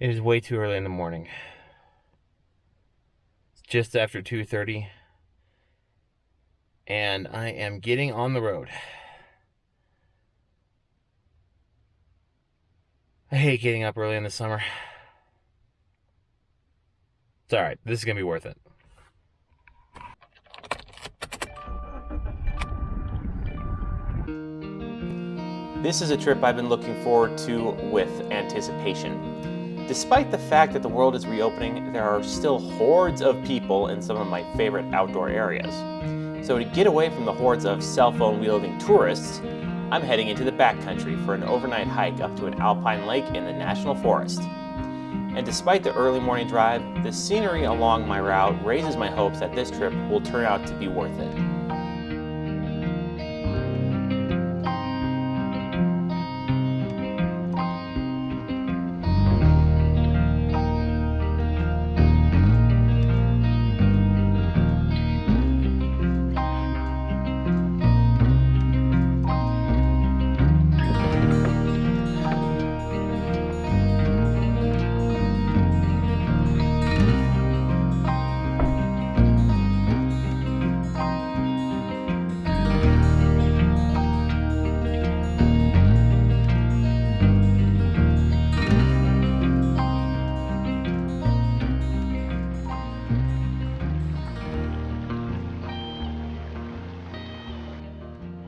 It is way too early in the morning. It's just after 2:30, and I am getting on the road. I hate getting up early in the summer. It's alright, this is gonna be worth it. This is a trip I've been looking forward to with anticipation. Despite the fact that the world is reopening, there are still hordes of people in some of my favorite outdoor areas. So to get away from the hordes of cell phone wielding tourists, I'm heading into the backcountry for an overnight hike up to an alpine lake in the national forest. And despite the early morning drive, the scenery along my route raises my hopes that this trip will turn out to be worth it.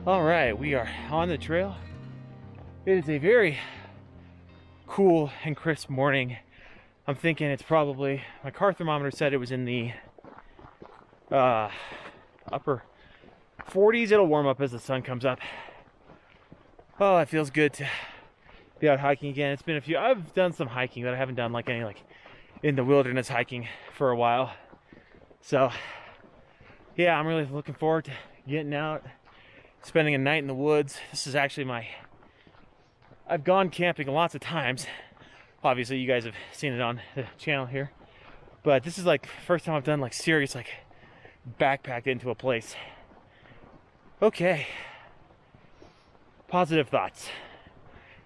All right, we are on the trail. It is a very cool and crisp morning. I'm thinking it's probably, my car thermometer said it was in the upper 40s. It'll warm up as the sun comes up. Oh, it feels good to be out hiking again. It's been I've done some hiking, but I haven't done any in the wilderness hiking for a while. So yeah, I'm really looking forward to getting out, spending a night in the woods. This is actually I've gone camping lots of times. Obviously you guys have seen it on the channel here, but this is the first time I've done serious backpacked into a place. Okay, positive thoughts.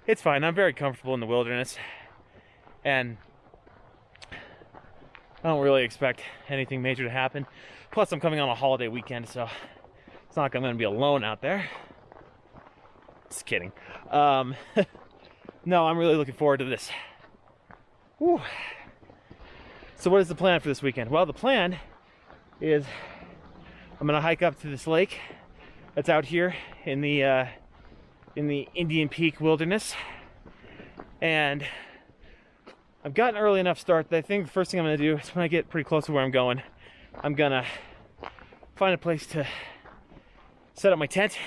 It's fine. I'm very comfortable in the wilderness, and I don't really expect anything major to happen. Plus I'm coming on a holiday weekend, so it's not like I'm going to be alone out there. Just kidding. No, I'm really looking forward to this. Whew. So what is the plan for this weekend? Well, the plan is I'm going to hike up to this lake that's out here in the Indian Peak Wilderness. And I've got an early enough start that I think the first thing I'm going to do is when I get pretty close to where I'm going, I'm going to find a place to set up my tent,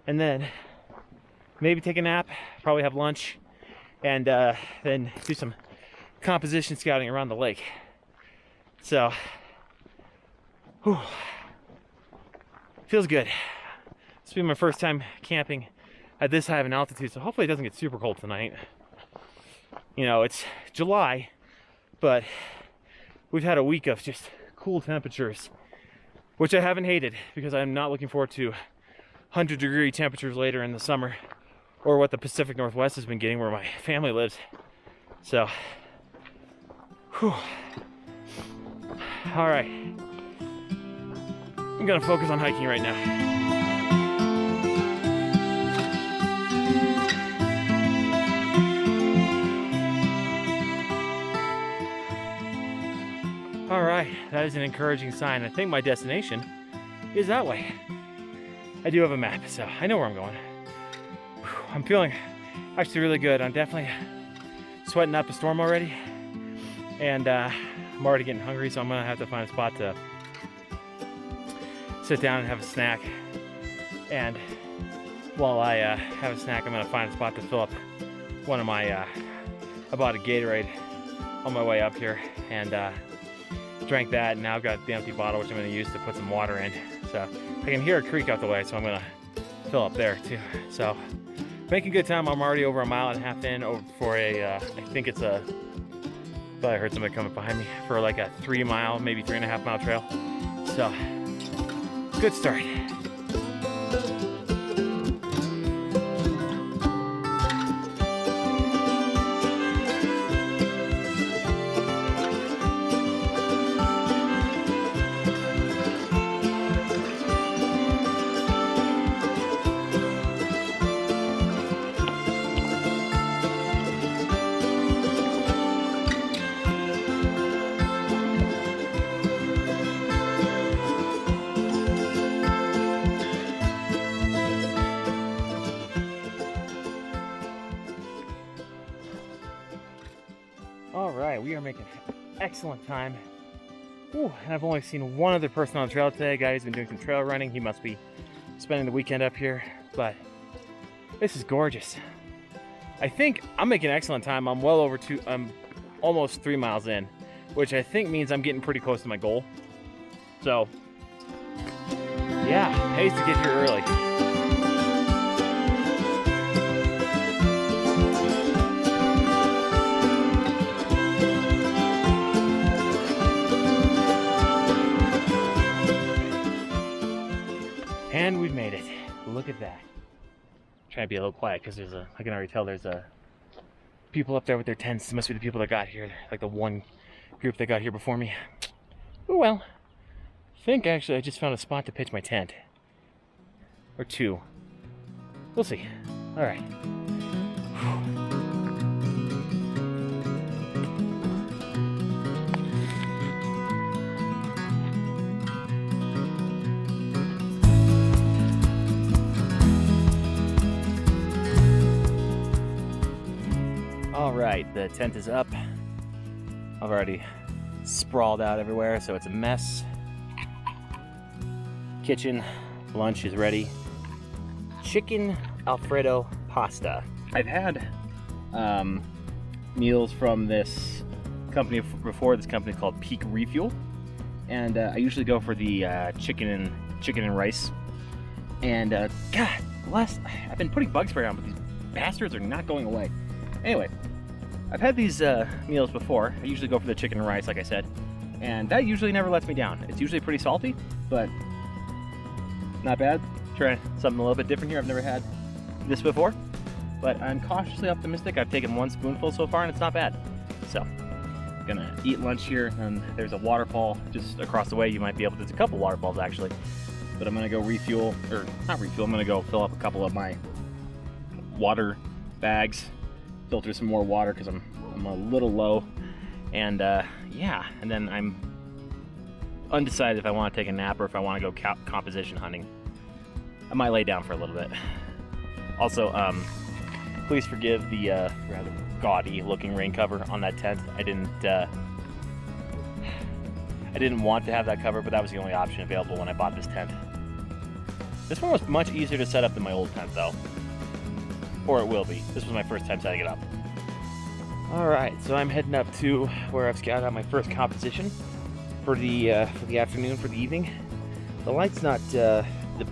and then maybe take a nap, probably have lunch, and then do some composition scouting around the lake. So, whew, feels good. This will be my first time camping at this high of an altitude, so hopefully it doesn't get super cold tonight. You know, it's July, but we've had a week of just cool temperatures, which I haven't hated, because I'm not looking forward to 100-degree temperatures later in the summer, or what the Pacific Northwest has been getting where my family lives. So, whew. All right, I'm gonna focus on hiking right now. All right, that is an encouraging sign. I think my destination is that way. I do have a map, so I know where I'm going. I'm feeling actually really good. I'm definitely sweating up a storm already, and I'm already getting hungry, so I'm gonna have to find a spot to sit down and have a snack. And while I have a snack, I'm gonna find a spot to fill up one of my, I bought a Gatorade on my way up here, and drank that, and now I've got the empty bottle, which I'm going to use to put some water in. So I can hear a creek out the way, so I'm going to fill up there too. So making good time. I'm already over a mile and a half in over for I think it's a, thought I heard somebody coming behind me, for a 3 mile, maybe 3.5 mile trail. So good start. we are making excellent time. Ooh, and I've only seen one other person on the trail today. A guy who's been doing some trail running. He must be spending the weekend up here, but this is gorgeous. I think I'm making excellent time. I'm almost 3 miles in, which I think means I'm getting pretty close to my goal. So, yeah, pays to get here early. And we've made it. Look at that. I'm trying to be a little quiet because I can already tell there's people up there with their tents. It must be the people that got here, like the one group that got here before me. Oh well. I think actually I just found a spot to pitch my tent. Or two. We'll see. All right. All right, the tent is up. I've already sprawled out everywhere, so it's a mess. Kitchen, lunch is ready. Chicken Alfredo pasta. I've had meals from this company before. This company is called Peak Refuel, and I usually go for the chicken and rice. And God, I've been putting bug spray on, but these bastards are not going away. Anyway, I've had these meals before. I usually go for the chicken and rice, like I said, and that usually never lets me down. It's usually pretty salty, but not bad. Trying something a little bit different here. I've never had this before, but I'm cautiously optimistic. I've taken one spoonful so far, and it's not bad. So, I'm gonna eat lunch here, and there's a waterfall just across the way. You might be able to. There's a couple waterfalls actually, but I'm gonna go refuel, or not refuel. I'm gonna go fill up a couple of my water bags. Filter some more water because I'm a little low, and yeah, and then I'm undecided if I want to take a nap or if I want to go composition hunting. I might lay down for a little bit. Also, please forgive the rather gaudy looking rain cover on that tent. I didn't want to have that cover, but that was the only option available when I bought this tent. This one was much easier to set up than my old tent though. Or it will be. This was my first time setting it up. Alright, so I'm heading up to where I've scouted out my first composition for the afternoon, for the evening. The light's not the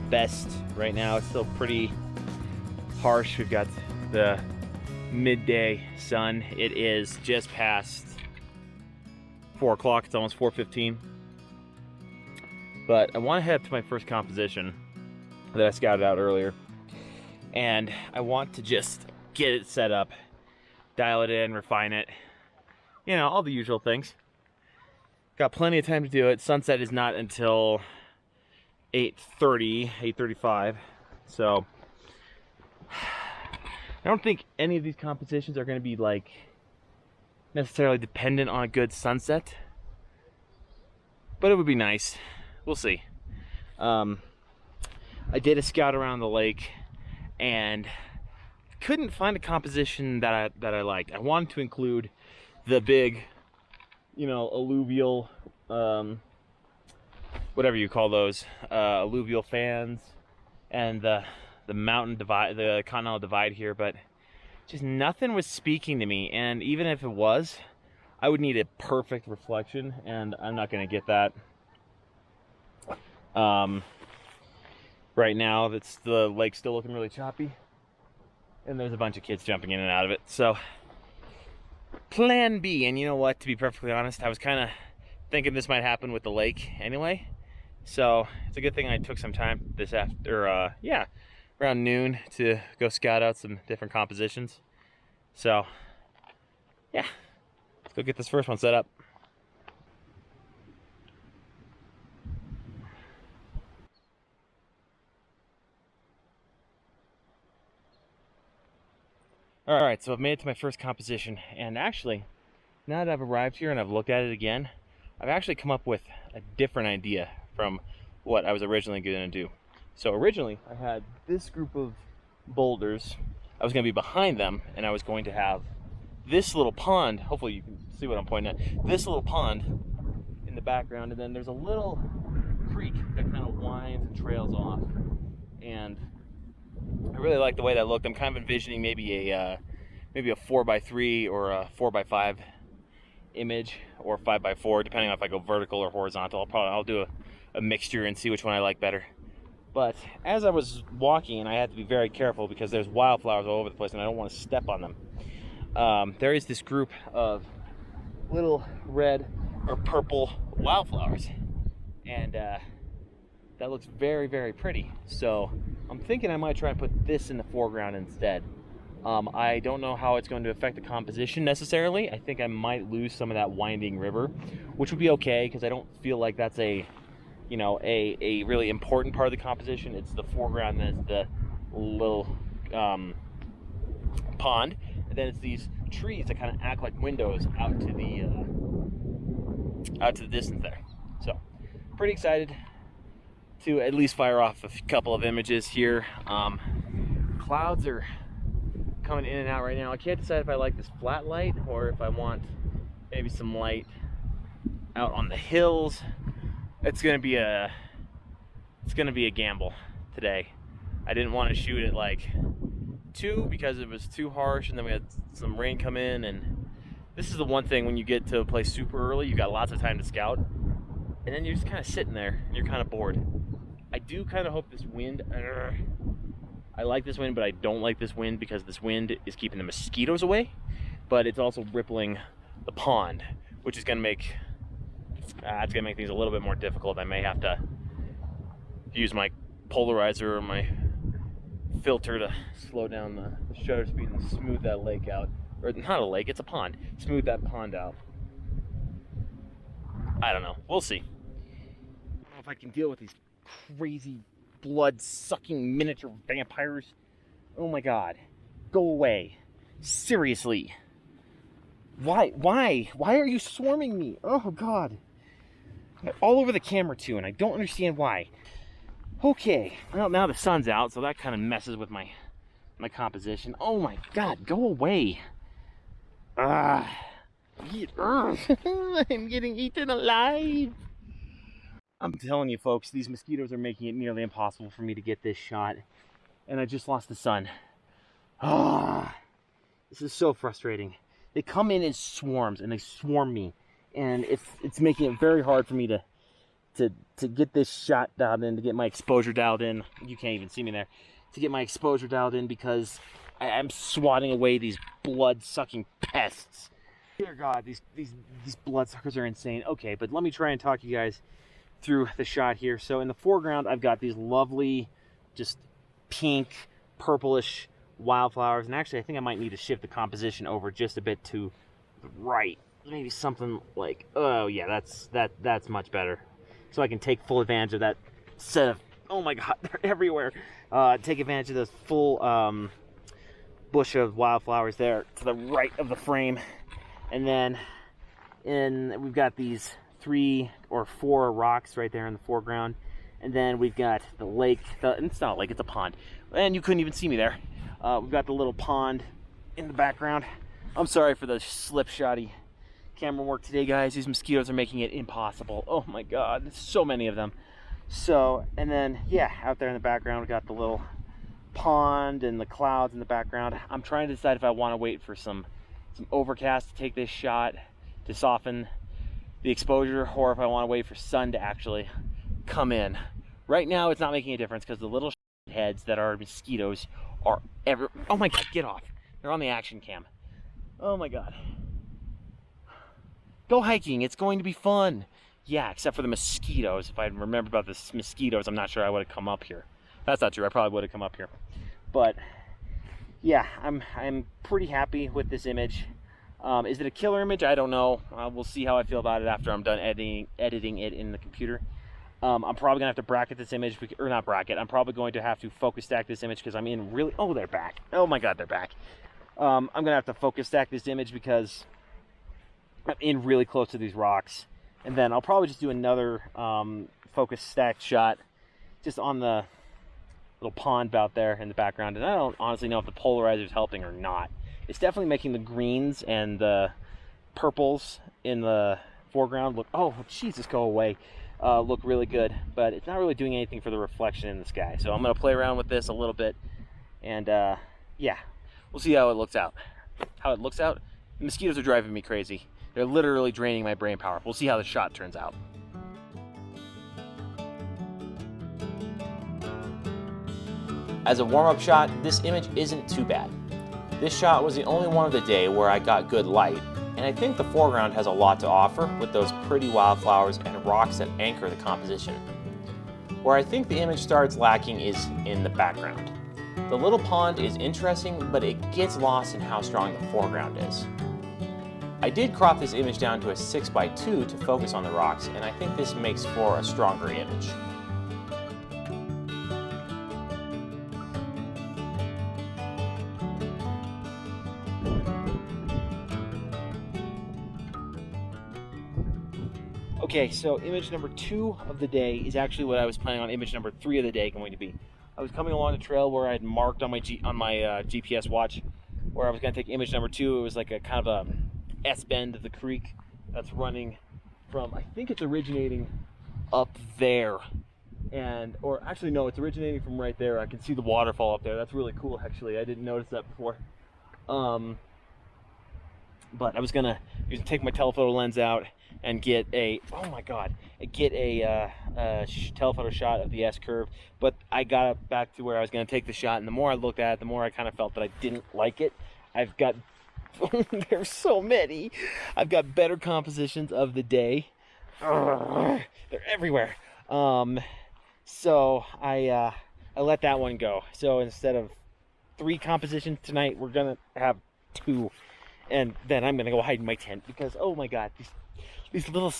best right now. It's still pretty harsh. We've got the midday sun. It is just past 4 o'clock. It's almost 4:15. But I want to head up to my first composition that I scouted out earlier. And I want to just get it set up, dial it in, refine it. You know, all the usual things. Got plenty of time to do it. Sunset is not until 8:30, 8:35. So, I don't think any of these compositions are going to be like necessarily dependent on a good sunset. But it would be nice. We'll see. I did a scout around the lake and couldn't find a composition that I liked. I wanted to include the big, you know, alluvial, whatever you call those, alluvial fans, and the mountain divide, the continental divide here, but just nothing was speaking to me. And even if it was, I would need a perfect reflection, and I'm not going to get that. Right now, the lake's still looking really choppy, and there's a bunch of kids jumping in and out of it. So, plan B. And you know what? To be perfectly honest, I was kind of thinking this might happen with the lake anyway. So it's a good thing I took some time this around noon to go scout out some different compositions. So, yeah, let's go get this first one set up. Alright, so I've made it to my first composition, and actually, now that I've arrived here and I've looked at it again, I've actually come up with a different idea from what I was originally going to do. So originally, I had this group of boulders. I was going to be behind them, and I was going to have this little pond, hopefully you can see what I'm pointing at, this little pond in the background, and then there's a little creek that kind of winds and trails off, and I really like the way that looked. I'm kind of envisioning maybe a 4x3 or a 4x5 image, or 5x4, depending on if I go vertical or horizontal. I'll do a mixture and see which one I like better. But as I was walking, and I had to be very careful because there's wildflowers all over the place and I don't want to step on them, there is this group of little red or purple wildflowers, and that looks very, very pretty. So I'm thinking I might try and put this in the foreground instead. I don't know how it's going to affect the composition necessarily. I think I might lose some of that winding river, which would be okay because I don't feel like that's a really important part of the composition. It's the foreground that's the little pond, and then it's these trees that kind of act like windows out to the distance there. So pretty excited to at least fire off a couple of images here. Clouds are coming in and out right now. I can't decide if I like this flat light or if I want maybe some light out on the hills. It's gonna be a gamble today. I didn't want to shoot at like 2 because it was too harsh, and then we had some rain come in, and this is the one thing when you get to a place super early, you got lots of time to scout, and then you're just kind of sitting there and you're kind of bored. I do kind of hope this wind, I like this wind, but I don't like this wind because this wind is keeping the mosquitoes away, but it's also rippling the pond, which is gonna make it's gonna make things a little bit more difficult. I may have to use my polarizer or my filter to slow down the shutter speed and smooth that lake out. Or not a lake, it's a pond. Smooth that pond out. I don't know. We'll see. I don't know if I can deal with these crazy blood-sucking miniature vampires. Oh my god. Go away. Seriously. Why are you swarming me? Oh god. All over the camera too, and I don't understand why. Okay, well now the sun's out, so that kind of messes with my composition. Oh my god, go away. I'm getting eaten alive. I'm telling you folks, these mosquitoes are making it nearly impossible for me to get this shot, and I just lost the sun. This is so frustrating. They come in swarms and they swarm me, and it's making it very hard for me to get this shot dialed in, to get my exposure dialed in. You can't even see me there. To get my exposure dialed in because I'm swatting away these blood-sucking pests. Dear God, these bloodsuckers are insane. Okay, but let me try and talk you guys through the shot here. So in the foreground, I've got these lovely, just pink, purplish wildflowers, and actually I think I might need to shift the composition over just a bit to the right. Maybe something like, oh yeah, that's much better. So I can take full advantage of that set of, oh my god, they're everywhere. Take advantage of this full bush of wildflowers there to the right of the frame. And then we've got these 3 or 4 rocks right there in the foreground. And then we've got the lake, it's not a lake, it's a pond. And you couldn't even see me there. We've got the little pond in the background. I'm sorry for the slipshotty camera work today, guys. These mosquitoes are making it impossible. Oh my god, there's so many of them. So, and then, yeah, out there in the background, we got the little pond and the clouds in the background. I'm trying to decide if I want to wait for some overcast to take this shot to soften the exposure, or if I want to wait for sun to actually come in. Right now, it's not making a difference because the little heads that are mosquitoes are oh my god, get off. They're on the action cam. Oh my god. Go hiking, it's going to be fun. Yeah, except for the mosquitoes. If I remember about the mosquitoes, I'm not sure I would have come up here. That's not true, I probably would have come up here. But yeah, I'm pretty happy with this image. Is it a killer image? I don't know. We'll see how I feel about it after I'm done editing it in the computer. I'm probably gonna have to bracket this image, or not bracket. I'm probably going to have to focus stack this image because I'm in really. Oh, they're back. Oh my god, they're back. I'm gonna have to focus stack this image because I'm in really close to these rocks, and then I'll probably just do another focus stacked shot just on the little pond out there in the background. And I don't honestly know if the polarizer is helping or not. it's definitely making the greens and the purples in the foreground look, oh Jesus, go away, look really good, but it's not really doing anything for the reflection in the sky. So I'm going to play around with this a little bit, and yeah, we'll see how it looks out. The mosquitoes are driving me crazy. They're literally draining my brain power. We'll see how the shot turns out. As a warm-up shot, this image isn't too bad. This shot was the only one of the day where I got good light, and I think the foreground has a lot to offer with those pretty wildflowers and rocks that anchor the composition. Where I think the image starts lacking is in the background. The little pond is interesting, but it gets lost in how strong the foreground is. I did crop this image down to a 6x2 to focus on the rocks, and I think this makes for a stronger image. Okay, so image number 2 of the day is actually what I was planning on image number 3 of the day going to be. I was coming along the trail where I had marked on my GPS watch where I was going to take image number 2. It was like a kind of a S-bend of the creek that's running from, I think it's originating up there. Or actually no, it's originating from right there. I can see the waterfall up there. That's really cool actually. I didn't notice that before. But I was gonna take my telephoto lens out and get a, oh my god, telephoto shot of the S curve. But I got back to where I was gonna take the shot, and the more I looked at it, the more I kind of felt that I didn't like it. I've got, there's so many. I've got better compositions of the day. They're everywhere. So I let that one go. So instead of 3 compositions tonight, we're gonna have 2. And then I'm gonna go hide in my tent because, oh my god, these little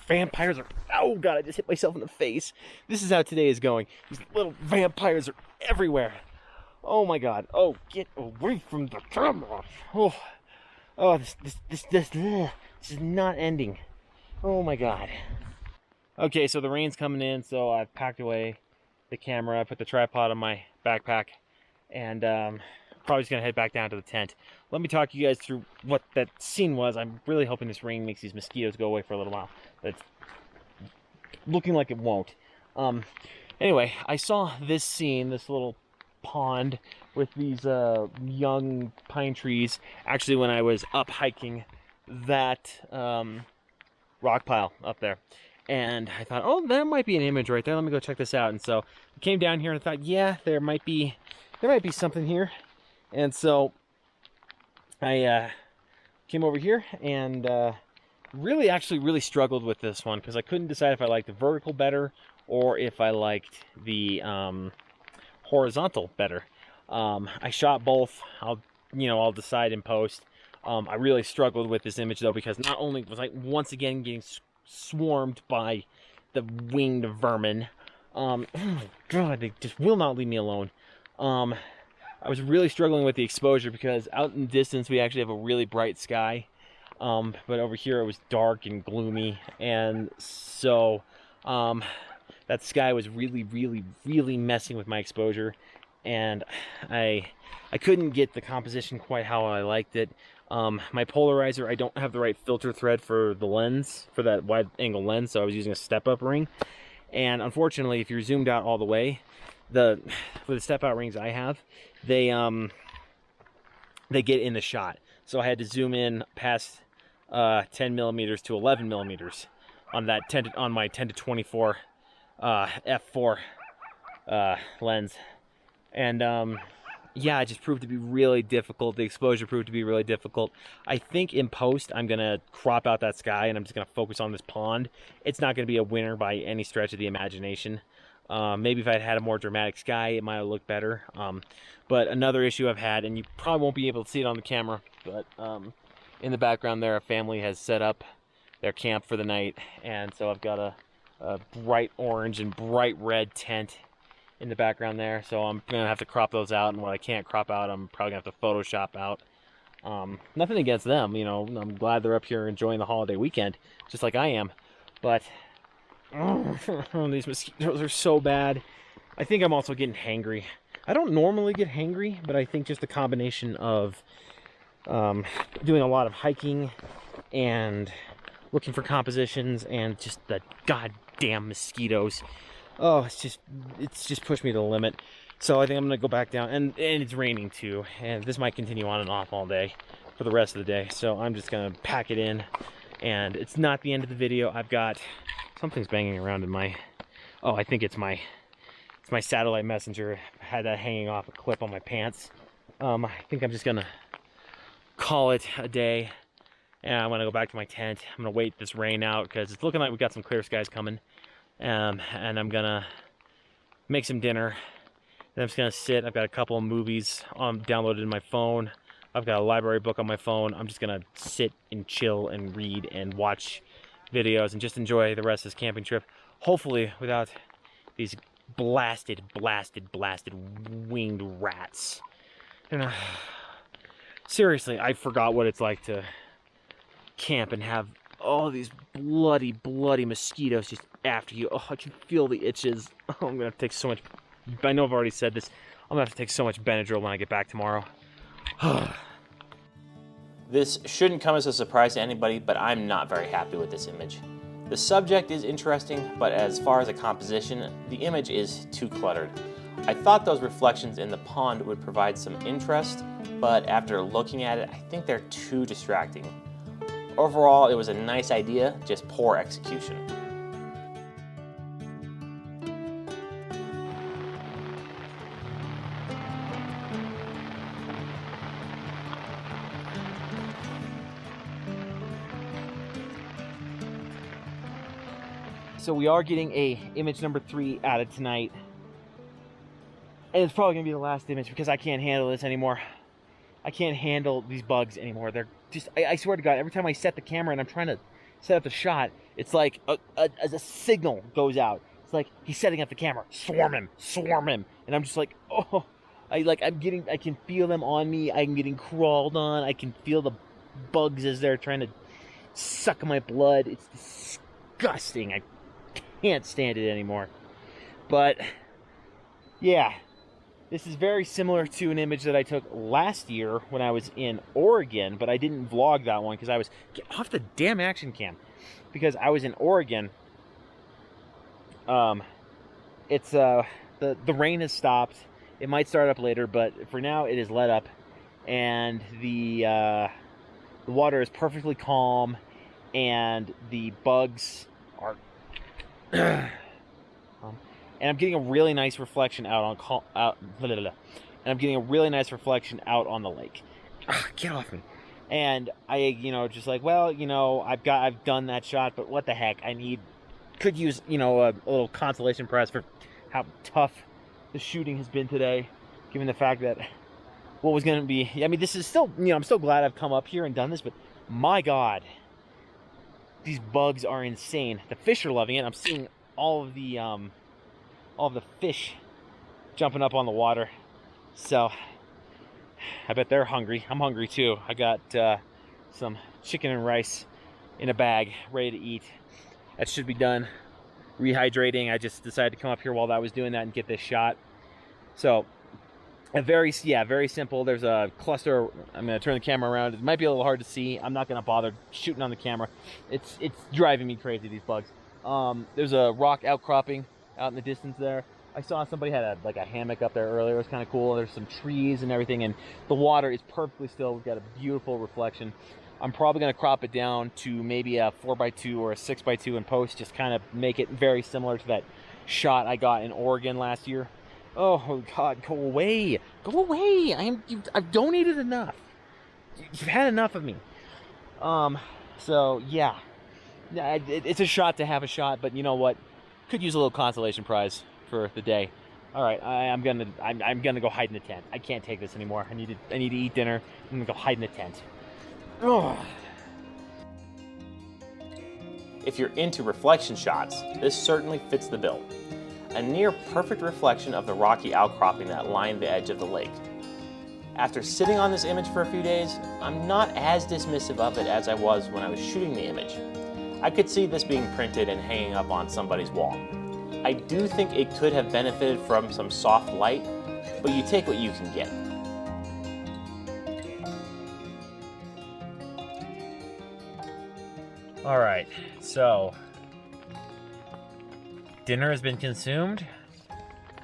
vampires are, oh god, I just hit myself in the face. This is how today is going. These little vampires are everywhere. Oh my god. Oh, get away from the camera. Oh, this is not ending. Oh my god. Okay, so the rain's coming in, so I've packed away the camera. I put the tripod on my backpack, and probably just gonna head back down to the tent. Let me talk you guys through what that scene was. I'm really hoping this rain makes these mosquitoes go away for a little while, but it's looking like it won't. Anyway, I saw this scene, this little pond with these young pine trees, actually when I was up hiking that rock pile up there. And I thought, oh, there might be an image right there. Let me go check this out. And so I came down here and I thought, yeah, there might be something here. And so I came over here and really struggled with this one because I couldn't decide if I liked the vertical better or if I liked the horizontal better. I shot both. I'll decide in post. I really struggled with this image though because not only was I once again getting swarmed by the winged vermin. Oh my god, they just will not leave me alone. I was really struggling with the exposure because out in the distance we actually have a really bright sky, but over here it was dark and gloomy, and so that sky was really messing with my exposure, and I couldn't get the composition quite how I liked it. My polarizer, I don't have the right filter thread for the lens, for that wide angle lens, so I was using a step-up ring, and unfortunately if you're zoomed out all the way, for the step-out rings I have, they get in the shot, so I had to zoom in past 10 millimeters to 11 millimeters on that on my 10 to 24 f4 lens, and yeah, it just proved to be really difficult. The exposure proved to be really difficult. I think in post I'm gonna crop out that sky and I'm just gonna focus on this pond. It's not gonna be a winner by any stretch of the imagination. Maybe if I'd had a more dramatic sky, it might have looked better. But another issue I've had, and you probably won't be able to see it on the camera, but in the background there, a family has set up their camp for the night, and so I've got a bright orange and bright red tent in the background there, so I'm gonna have to crop those out, and what I can't crop out, I'm probably gonna have to Photoshop out. Nothing against them, I'm glad they're up here enjoying the holiday weekend, just like I am, but these mosquitoes are so bad. I think I'm also getting hangry. I don't normally get hangry, but I think just the combination of doing a lot of hiking and looking for compositions and just the goddamn mosquitoes. Oh, it's just pushed me to the limit. So I think I'm gonna go back down, and it's raining too, and this might continue on and off all day for the rest of the day. So I'm just gonna pack it in, and it's not the end of the video. I've got something's banging around in my, oh, I think it's my satellite messenger. I had that hanging off a clip on my pants. I think I'm just gonna call it a day, and I'm gonna go back to my tent. I'm gonna wait this rain out because it's looking like we've got some clear skies coming. And I'm gonna make some dinner. Then I'm just gonna sit. I've got a couple of movies downloaded in my phone. I've got a library book on my phone. I'm just gonna sit and chill and read and watch videos and just enjoy the rest of this camping trip. Hopefully without these blasted winged rats. And, seriously, I forgot what it's like to camp and have all these bloody mosquitoes just after you. Oh, I can feel the itches. Oh, I'm gonna have to take so much. I know I've already said this. I'm gonna have to take so much Benadryl when I get back tomorrow. This shouldn't come as a surprise to anybody, but I'm not very happy with this image. The subject is interesting, but as far as a composition, the image is too cluttered. I thought those reflections in the pond would provide some interest, but after looking at it, I think they're too distracting. Overall, it was a nice idea, just poor execution. So we are getting image number 3 added tonight. And it's probably gonna be the last image because I can't handle this anymore. I can't handle these bugs anymore. They're just, I swear to God, every time I set the camera and I'm trying to set up the shot, it's like a signal goes out. It's like he's setting up the camera. Swarm him. And I'm just like, oh, I can feel them on me. I'm getting crawled on. I can feel the bugs as they're trying to suck my blood. It's disgusting. I can't stand it anymore. But yeah, this is very similar to an image that I took last year when I was in Oregon, but I didn't vlog that one because I was, get off the damn action cam, because I was in Oregon. It's the rain has stopped. It might start up later, but for now it is let up, and the water is perfectly calm, and the bugs are and I'm getting a really nice reflection out on and I'm getting a really nice reflection out on the lake. Get off me. And I, just like, well, I've done that shot, but what the heck? Could use, a little consolation prize for how tough the shooting has been today, given the fact that what was going to be, I mean, this is still, I'm still glad I've come up here and done this, but my God, these bugs are insane. The fish are loving it. I'm seeing all of the fish jumping up on the water. So I bet they're hungry. I'm hungry too. I got some chicken and rice in a bag ready to eat. That should be done. Rehydrating. I just decided to come up here while I was doing that and get this shot. So very simple. There's a cluster. I'm going to turn the camera around. It might be a little hard to see. I'm not going to bother shooting on the camera. It's driving me crazy, these bugs. There's a rock outcropping out in the distance there. I saw somebody had a hammock up there earlier. It was kind of cool. There's some trees and everything, and the water is perfectly still. We've got a beautiful reflection. I'm probably going to crop it down to maybe a 4x2 or a 6x2 in post, just kind of make it very similar to that shot I got in Oregon last year. Oh God, go away. Go away. I've donated enough. You've had enough of me. So yeah. It's a shot to have a shot, but you know what? Could use a little consolation prize for the day. All right, I'm gonna go hide in the tent. I can't take this anymore. I need to eat dinner. I'm gonna go hide in the tent. Ugh. If you're into reflection shots, this certainly fits the bill. A near perfect reflection of the rocky outcropping that lined the edge of the lake. After sitting on this image for a few days, I'm not as dismissive of it as I was when I was shooting the image. I could see this being printed and hanging up on somebody's wall. I do think it could have benefited from some soft light, but you take what you can get. All right, so dinner has been consumed.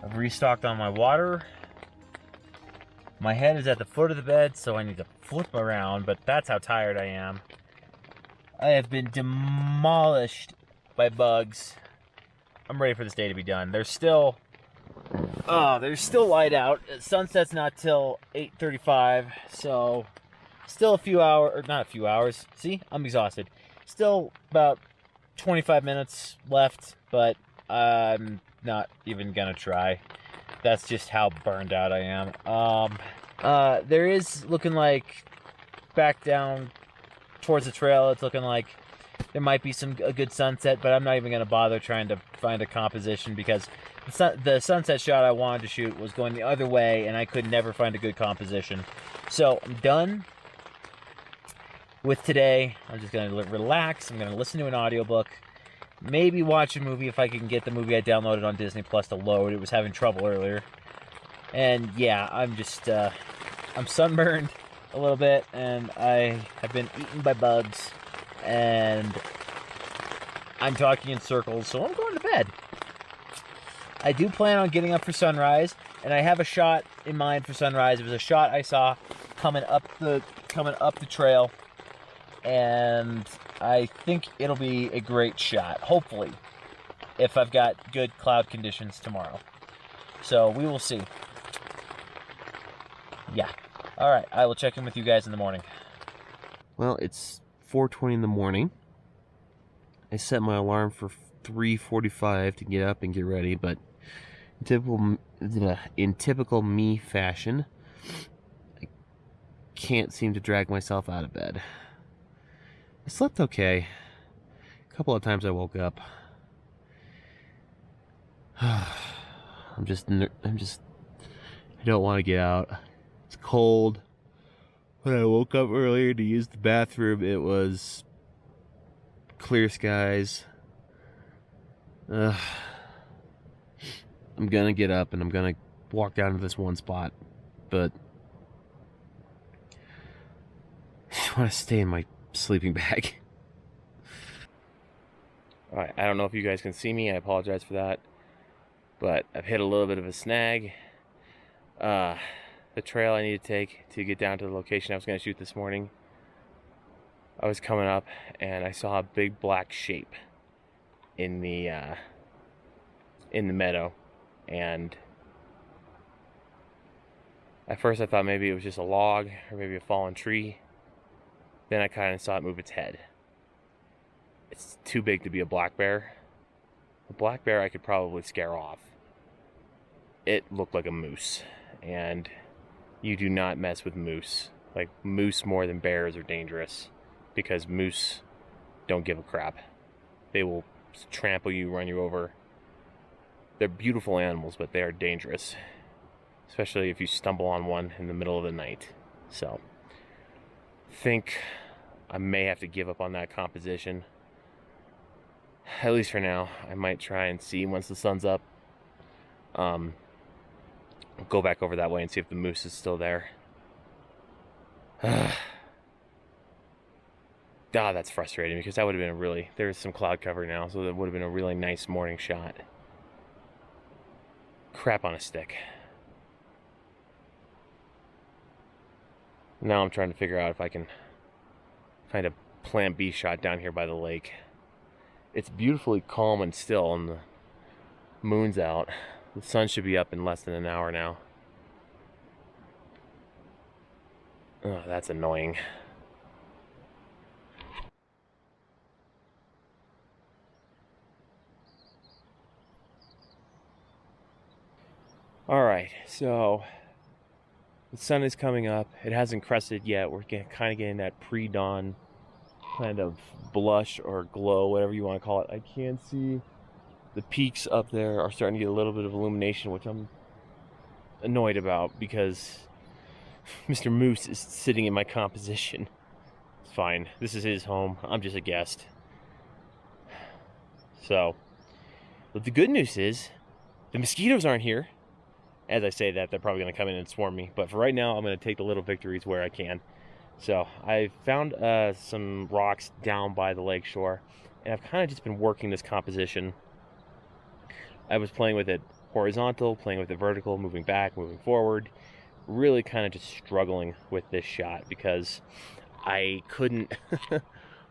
I've restocked on my water. My head is at the foot of the bed, so I need to flip around, but that's how tired I am. I have been demolished by bugs. I'm ready for this day to be done. There's still light out. Sunset's not till 8:35, so still a few hours, or not a few hours. See, I'm exhausted. Still about 25 minutes left, but I'm not even gonna try. That's just how burned out I am. There is looking like back down towards the trail, it's looking like there might be a good sunset, but I'm not even gonna bother trying to find a composition because the sunset shot I wanted to shoot was going the other way, and I could never find a good composition. So I'm done with today. I'm just gonna relax. I'm gonna listen to an audiobook, maybe watch a movie if I can get the movie I downloaded on Disney Plus to load. It was having trouble earlier. And yeah, I'm just I'm sunburned a little bit, and I have been eaten by bugs, and I'm talking in circles, so I'm going to bed. I do plan on getting up for sunrise, and I have a shot in mind for sunrise. It was a shot I saw coming up the trail, and I think it'll be a great shot, hopefully, if I've got good cloud conditions tomorrow. So we will see. Yeah. All right, I will check in with you guys in the morning. Well, it's 4:20 in the morning. I set my alarm for 3:45 to get up and get ready, but in typical me fashion, I can't seem to drag myself out of bed. I slept okay. A couple of times I woke up. I don't want to get out. It's cold. When I woke up earlier to use the bathroom, it was clear skies. I'm gonna get up and I'm gonna walk down to this one spot, but I just want to stay in my sleeping bag. Alright, I don't know if you guys can see me. I apologize for that, but I've hit a little bit of a snag. The trail I need to take to get down to the location I was going to shoot this morning, I was coming up and I saw a big black shape in the meadow, and at first I thought maybe it was just a log or maybe a fallen tree. Then I kind of saw it move its head. It's too big to be a black bear. A black bear I could probably scare off. It looked like a moose, and you do not mess with moose. Like, moose more than bears are dangerous, because moose don't give a crap. They will trample you, run you over. They're beautiful animals, but they are dangerous, especially if you stumble on one in the middle of the night. So, I think I may have to give up on that composition. At least for now. I might try and see once the sun's up. Go back over that way and see if the moose is still there. That's frustrating, because that would have been there's some cloud cover now, so that would have been a really nice morning shot. Crap on a stick. Now I'm trying to figure out if I can find a plan B shot down here by the lake. It's beautifully calm and still, and the moon's out. The sun should be up in less than an hour now. Oh, that's annoying. Alright, so the sun is coming up. It hasn't crested yet. We're kind of getting that pre-dawn kind of blush or glow, whatever you want to call it. I can see the peaks up there are starting to get a little bit of illumination, which I'm annoyed about, because Mr. Moose is sitting in my composition. It's fine. This is his home. I'm just a guest. So, but the good news is the mosquitoes aren't here. As I say that, they're probably going to come in and swarm me. But for right now, I'm going to take the little victories where I can. So I found some rocks down by the lake shore, and I've kind of just been working this composition. I was playing with it horizontal, playing with it vertical, moving back, moving forward, really kind of just struggling with this shot because I couldn't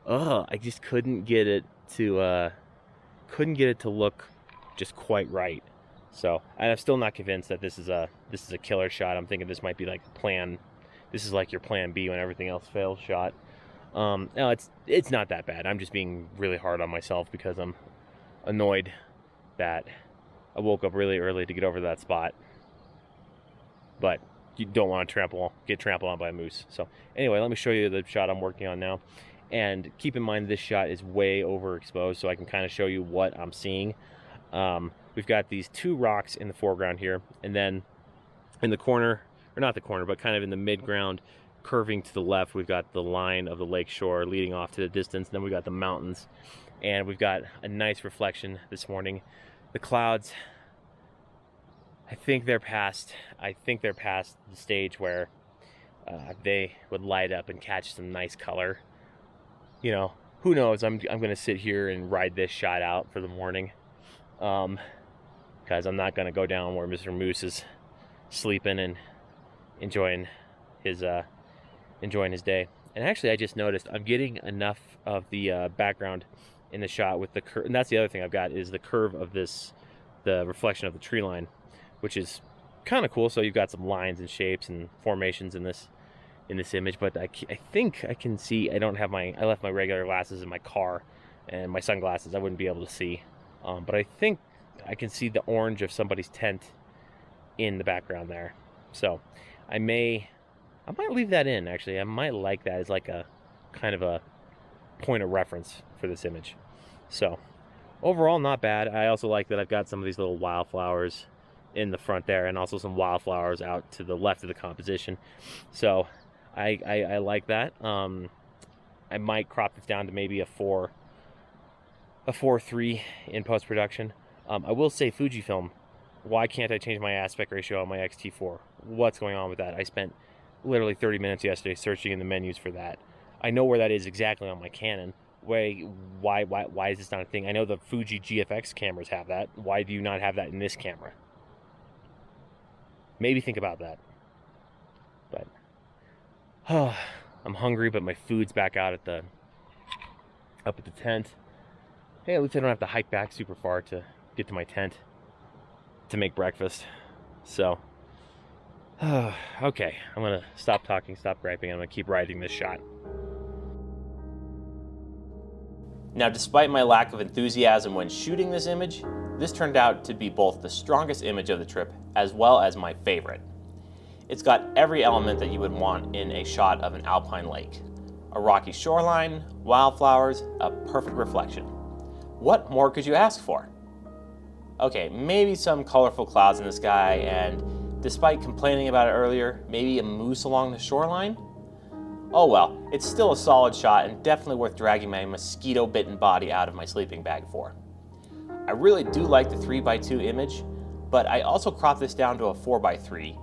I just couldn't get it to look just quite right. So, and I'm still not convinced that this is a killer shot. I'm thinking this might be like plan. This is like your plan B when everything else fails shot. No, it's not that bad. I'm just being really hard on myself because I'm annoyed that I woke up really early to get over that spot. But you don't want to get trampled on by a moose. So anyway, let me show you the shot I'm working on now. And keep in mind this shot is way overexposed, so I can kind of show you what I'm seeing. We've got these two rocks in the foreground here, and then in the corner, or not the corner, but kind of in the mid-ground, curving to the left, we've got the line of the lake shore leading off to the distance, and then we've got the mountains, and we've got a nice reflection this morning. The clouds, I think they're past the stage where they would light up and catch some nice color. You know, who knows? I'm gonna sit here and ride this shot out for the morning, because I'm not gonna go down where Mr. Moose is sleeping and enjoying his day. And actually, I just noticed I'm getting enough of the background in the shot with the curve, and that's the other thing I've got is the curve of the reflection of the tree line, which is kind of cool. So you've got some lines and shapes and formations in this image, but I think I can see. I left my regular glasses in my car, and my sunglasses I wouldn't be able to see, but I think I can see the orange of somebody's tent in the background there. So I might leave that in. Actually, I might like that as like a kind of a point of reference for this image. So overall, not bad. I also like that I've got some of these little wildflowers in the front there, and also some wildflowers out to the left of the composition. So I like that. I might crop this down to maybe a 4:3 in post-production. I will say Fujifilm, why can't I change my aspect ratio on my X-T4? What's going on with that? I spent literally 30 minutes yesterday searching in the menus for that. I know where that is exactly on my Canon. Why is this not a thing? I know the Fuji GFX cameras have that. Why do you not have that in this camera? Maybe think about that. But I'm hungry, but my food's back out up at the tent. Hey, at least I don't have to hike back super far to get to my tent to make breakfast. So, okay, I'm gonna stop talking, stop griping. I'm gonna keep riding this shot. Now, despite my lack of enthusiasm when shooting this image, this turned out to be both the strongest image of the trip as well as my favorite. It's got every element that you would want in a shot of an alpine lake. A rocky shoreline, wildflowers, a perfect reflection. What more could you ask for? Okay, maybe some colorful clouds in the sky, and despite complaining about it earlier, maybe a moose along the shoreline? Oh well, it's still a solid shot and definitely worth dragging my mosquito-bitten body out of my sleeping bag for. I really do like the 3x2 image, but I also cropped this down to a 4x3,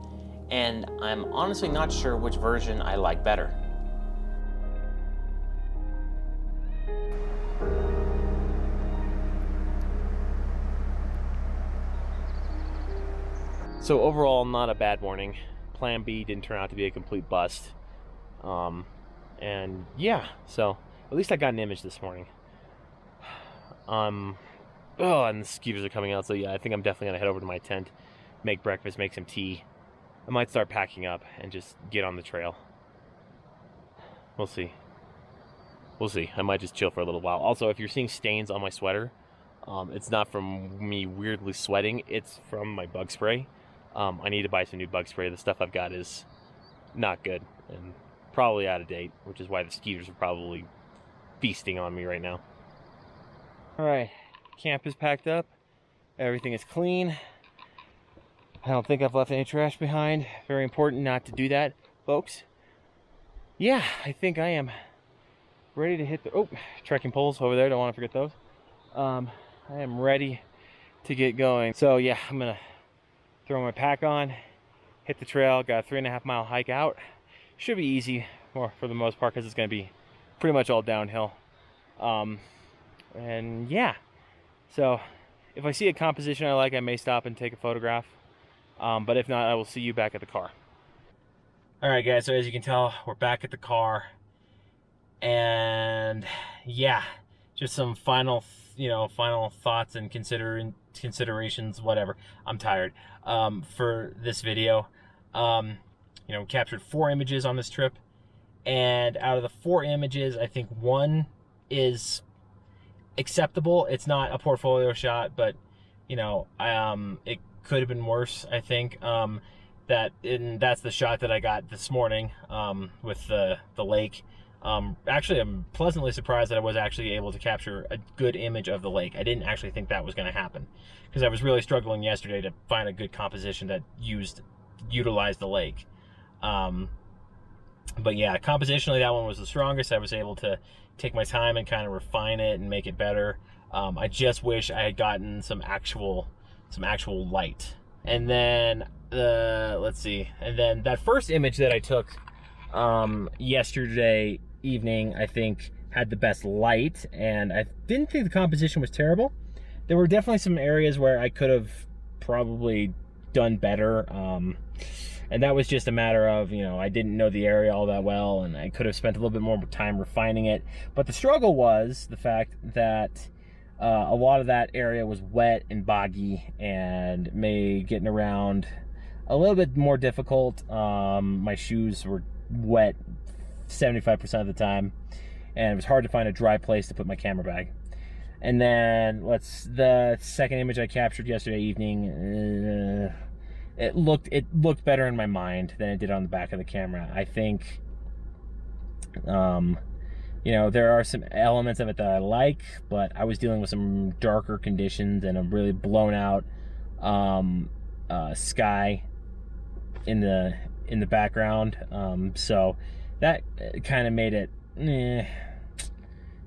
and I'm honestly not sure which version I like better. So overall, not a bad morning. Plan B didn't turn out to be a complete bust. And yeah, so at least I got an image this morning. And the mosquitoes are coming out, so yeah, I think I'm definitely gonna head over to my tent, make breakfast, make some tea. I might start packing up and just get on the trail. We'll see. I might just chill for a little while. Also, if you're seeing stains on my sweater, it's not from me weirdly sweating, it's from my bug spray. I need to buy some new bug spray. The stuff I've got is not good and probably out of date, which is why the mosquitoes are probably feasting on me right now. All right, camp is packed up. Everything is clean. I don't think I've left any trash behind. Very important not to do that, folks. Yeah, I think I am ready to hit the trekking poles over there. Don't want to forget those. I am ready to get going. So yeah, I'm gonna throw my pack on, hit the trail. Got a 3.5 mile hike out. Should be easy for the most part because it's going to be pretty much all downhill. And yeah, so if I see a composition I like, I may stop and take a photograph. But if not, I will see you back at the car. All right, guys, so as you can tell, we're back at the car. And yeah, just some final thoughts and considerations, whatever. I'm tired. For this video, captured 4 images on this trip. And out of the 4 images, I think 1 is acceptable. It's not a portfolio shot, but it could have been worse, I think. That's the shot that I got this morning with the lake. Actually, I'm pleasantly surprised that I was actually able to capture a good image of the lake. I didn't actually think that was going to happen because I was really struggling yesterday to find a good composition that utilized the lake. But yeah, compositionally, that one was the strongest. I was able to take my time and kind of refine it and make it better. I just wish I had gotten some actual light. And then let's see. And then that first image that I took yesterday evening, I think had the best light, and I didn't think the composition was terrible. There were definitely some areas where I could have probably done better. And that was just a matter of, I didn't know the area all that well, and I could have spent a little bit more time refining it. But the struggle was the fact that a lot of that area was wet and boggy and made getting around a little bit more difficult. My shoes were wet 75% of the time, and it was hard to find a dry place to put my camera bag. And then the second image I captured yesterday evening, it looked better in my mind than it did on the back of the camera. I think there are some elements of it that I like, but I was dealing with some darker conditions and a really blown out sky in the background. So that kind of made it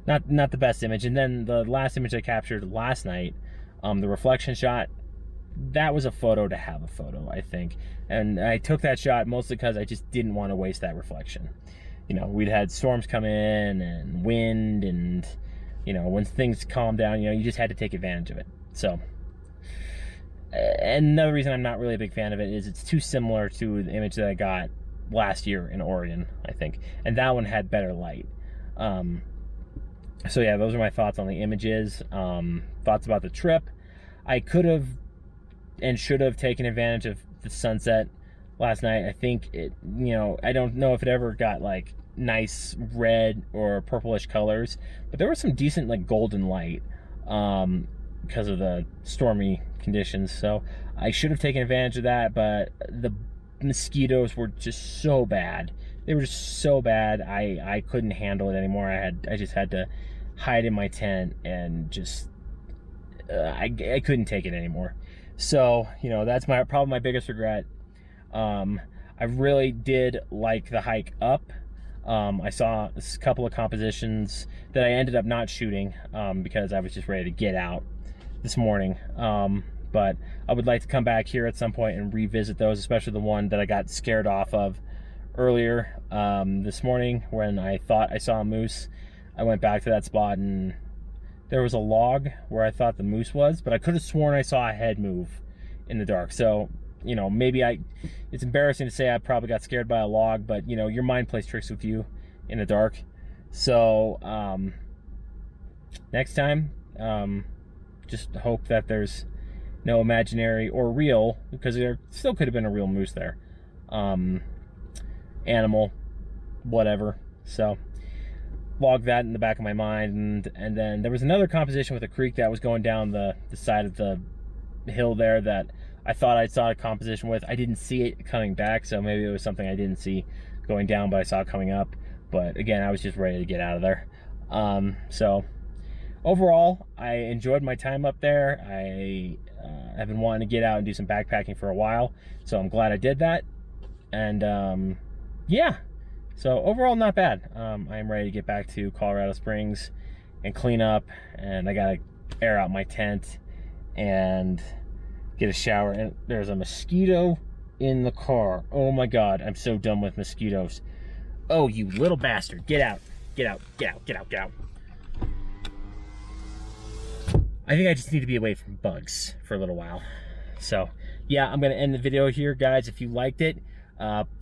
not the best image. And then the last image I captured last night, the reflection shot, that was a photo to have a photo, I think. And I took that shot mostly because I just didn't want to waste that reflection. We'd had storms come in and wind, and when things calmed down, you just had to take advantage of it. So and another reason I'm not really a big fan of it is it's too similar to the image that I got last year in Oregon, I think, and that one had better light. So yeah, those are my thoughts on the images. Thoughts about the trip: I could have and should have taken advantage of the sunset last night. I think I don't know if it ever got like nice red or purplish colors, but there was some decent like golden light because of the stormy conditions. So I should have taken advantage of that, but the mosquitoes were just so bad. They were just so bad. I couldn't handle it anymore. I just had to hide in my tent and just I couldn't take it anymore. So that's probably my biggest regret. I really did like the hike up. I saw a couple of compositions that I ended up not shooting because I was just ready to get out this morning. But I would like to come back here at some point and revisit those, especially the one that I got scared off of earlier this morning when I thought I saw a moose. I went back to that spot and there was a log where I thought the moose was, but I could have sworn I saw a head move in the dark. So maybe it's embarrassing to say I probably got scared by a log, but your mind plays tricks with you in the dark. So next time, just hope that there's no imaginary or real, because there still could have been a real moose there, animal, whatever. So log that in the back of my mind. And then there was another composition with a creek that was going down the side of the hill there that I thought I saw a composition with. I didn't see it coming back, so maybe it was something I didn't see going down, but I saw it coming up. But again, I was just ready to get out of there. So overall, I enjoyed my time up there. I have been wanting to get out and do some backpacking for a while, so I'm glad I did that. And yeah, so overall, not bad. I am ready to get back to Colorado Springs and clean up, and I gotta air out my tent and get a shower, and there's a mosquito in the car. Oh my God, I'm so done with mosquitoes. Oh, you little bastard. Get out. Get out. Get out. Get out. Get out. I think I just need to be away from bugs for a little while. So, yeah, I'm going to end the video here, guys. If you liked it,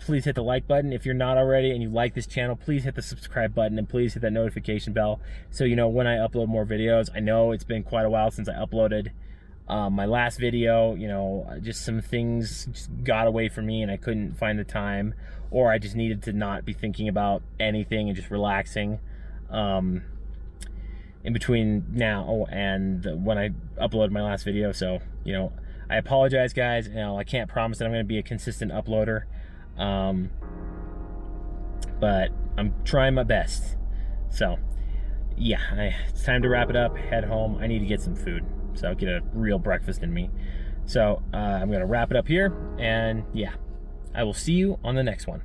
please hit the like button. If you're not already and you like this channel, please hit the subscribe button and please hit that notification bell so you know when I upload more videos. I know it's been quite a while since I uploaded my last video. You know, just some things just got away from me and I couldn't find the time, or I just needed to not be thinking about anything and just relaxing in between now and when I uploaded my last video. So, you know, I apologize, guys. You know, I can't promise that I'm going to be a consistent uploader, but I'm trying my best. So, yeah, it's time to wrap it up, head home. I need to get some food, so get a real breakfast in me. So, I'm going to wrap it up here, and yeah, I will see you on the next one.